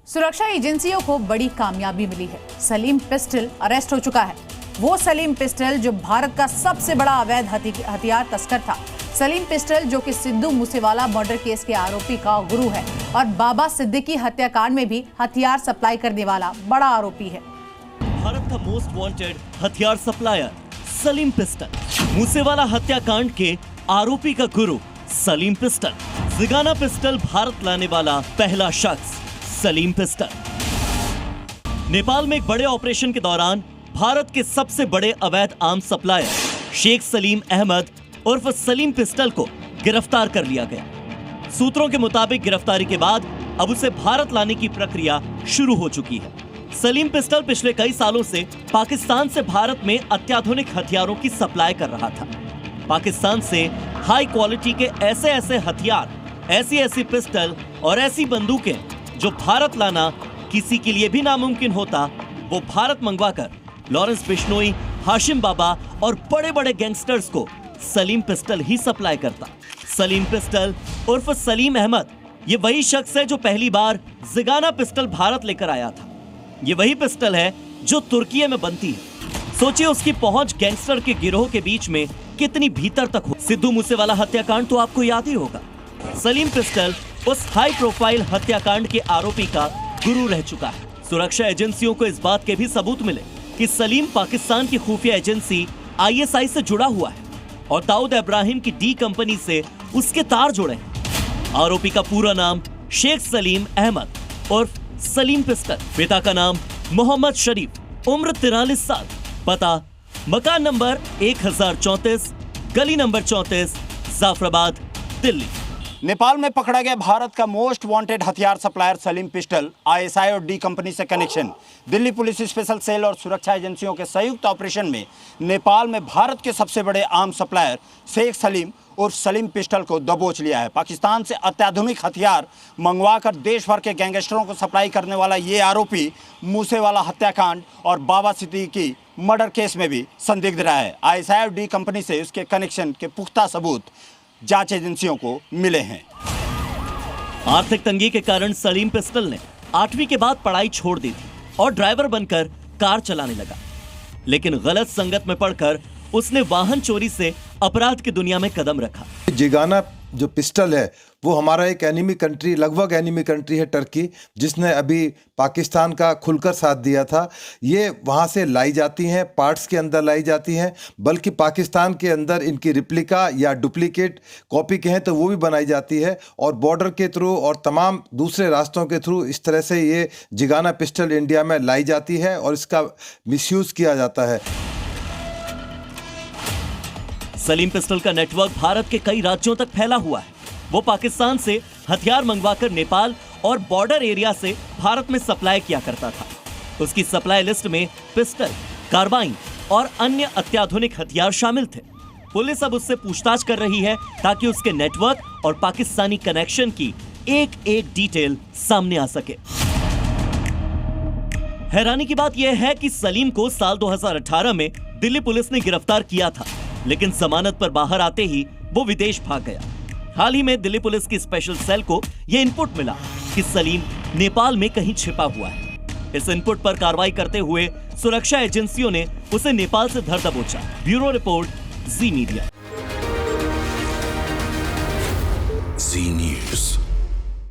सुरक्षा एजेंसियों को बड़ी कामयाबी मिली है। सलीम पिस्टल अरेस्ट हो चुका है। वो सलीम पिस्टल जो भारत का सबसे बड़ा अवैध हथियार तस्कर था। सलीम पिस्टल जो कि सिद्धू मूसेवाला मर्डर केस के आरोपी का गुरु है और बाबा सिद्दीकी हत्याकांड में भी हथियार सप्लाई करने वाला बड़ा आरोपी है। भारत का मोस्ट वांटेड हथियार सप्लायर सलीम पिस्टल, मूसेवाला हत्याकांड के आरोपी का गुरु Salim pistol, Zigana pistol Bharat लाने वाला पहला शख्स सलीम पिस्टल। नेपाल में एक बड़े ऑपरेशन के दौरान भारत के सबसे बड़े अवैध आर्म्स सप्लायर शेख सलीम अहमद उर्फ सलीम पिस्टल को गिरफ्तार कर लिया गया। सूत्रों के मुताबिक गिरफ्तारी के बाद अब उसे भारत लाने की प्रक्रिया शुरू हो चुकी है। सलीम पिस्टल पिछले कई सालों से पाकिस्तान से भारत में अत्याधुनिक हथियारों की सप्लाई कर रहा था। पाकिस्तान से हाई क्वालिटी के ऐसे हथियार, ऐसी पिस्टल और ऐसी बंदूकें जो भारत लाना किसी के लिए भी नामुमकिन होता, वो भारत मंगवाकर लॉरेंस बिश्नोई, हाशिम बाबा और बड़े गैंगस्टर्स को सलीम पिस्टल ही सप्लाई करता। सलीम पिस्टल उर्फ सलीम अहमद ये वही शख्स है जो पहली बार जिगाना पिस्टल भारत लेकर आया था। ये वही पिस्टल है जो तुर्की में बनती है। सोचिए उसकी पहुंच गैंगस्टर के गिरोह के बीच में कितनी भीतर तक हो। सिद्धू मूसेवाला हत्याकांड तो आपको याद ही होगा। सलीम पिस्टल उस हाई प्रोफाइल हत्याकांड के आरोपी का गुरु रह चुका है। सुरक्षा एजेंसियों को इस बात के भी सबूत मिले कि सलीम पाकिस्तान की खुफिया एजेंसी ISI से जुड़ा हुआ है और दाऊद इब्राहिम की डी कंपनी से उसके तार जुड़े हैं। आरोपी का पूरा नाम शेख सलीम अहमद उर्फ सलीम पिस्टल, पिता का नाम मोहम्मद शरीफ, उम्र 43 साल, पता मकान नंबर 1034, गली नंबर 34, जाफराबाद, दिल्ली। नेपाल में पकड़ा गया भारत का मोस्ट वांटेड हथियार सप्लायर सलीम पिस्टल, ISI और डी कंपनी से connection. Delhi police special cell और सुरक्षा एजेंसियों के संयुक्त ऑपरेशन में नेपाल में भारत के सबसे बड़े आर्म्स सप्लायर शेख सलीम उर्फ सलीम पिस्टल को दबोच लिया है। पाकिस्तान से अत्याधुनिक हथियार मंगवाकर देश भर के गैंगस्टरों को सप्लाई करने वाला ये आरोपी मूसेवाला हत्याकांड और बाबा सिद्दीकी मर्डर केस में भी संदिग्ध रहा है। ISI और डी कंपनी से उसके कनेक्शन के पुख्ता सबूत जांच एजेंसियों को मिले हैं। आर्थिक तंगी के कारण सलीम पिस्टल ने 8वीं के बाद पढ़ाई छोड़ दी थी और ड्राइवर बनकर कार चलाने लगा, लेकिन गलत संगत में पड़कर उसने वाहन चोरी से अपराध की दुनिया में कदम रखा। जिगाना जो पिस्टल है वो हमारा एक एनिमी कंट्री, लगभग एनिमी कंट्री है टर्की, जिसने अभी पाकिस्तान का खुलकर साथ दिया था। ये वहाँ से लाई जाती हैं, पार्ट्स के अंदर लाई जाती हैं, बल्कि पाकिस्तान के अंदर इनकी रिप्लिका या डुप्लीकेट कॉपी के हैं तो वो भी बनाई जाती है और बॉर्डर के थ्रू और तमाम दूसरे रास्तों के थ्रू इस तरह से ये जिगाना पिस्टल इंडिया में लाई जाती है और इसका मिसयूज़ किया जाता है। सलीम पिस्टल का नेटवर्क भारत के कई राज्यों तक फैला हुआ है। वो पाकिस्तान से हथियार मंगवाकर नेपाल और बॉर्डर एरिया से भारत में सप्लाई किया करता था। उसकी सप्लाई लिस्ट में पिस्टल, कार्बाइन और अन्य अत्याधुनिक हथियार शामिल थे। पुलिस अब उससे पूछताछ कर रही है ताकि उसके नेटवर्क और पाकिस्तानी कनेक्शन की एक डिटेल सामने आ सके। हैरानी की बात यह है कि सलीम को साल 2018 में दिल्ली पुलिस ने गिरफ्तार किया था, लेकिन जमानत पर बाहर आते ही वो विदेश भाग गया। हाल ही में दिल्ली पुलिस की स्पेशल सेल को यह इनपुट मिला कि सलीम नेपाल में कहीं छिपा हुआ है। इस इनपुट पर कार्रवाई करते हुए सुरक्षा एजेंसियों ने उसे नेपाल से धर दबोचा। ब्यूरो रिपोर्ट, जी मीडिया।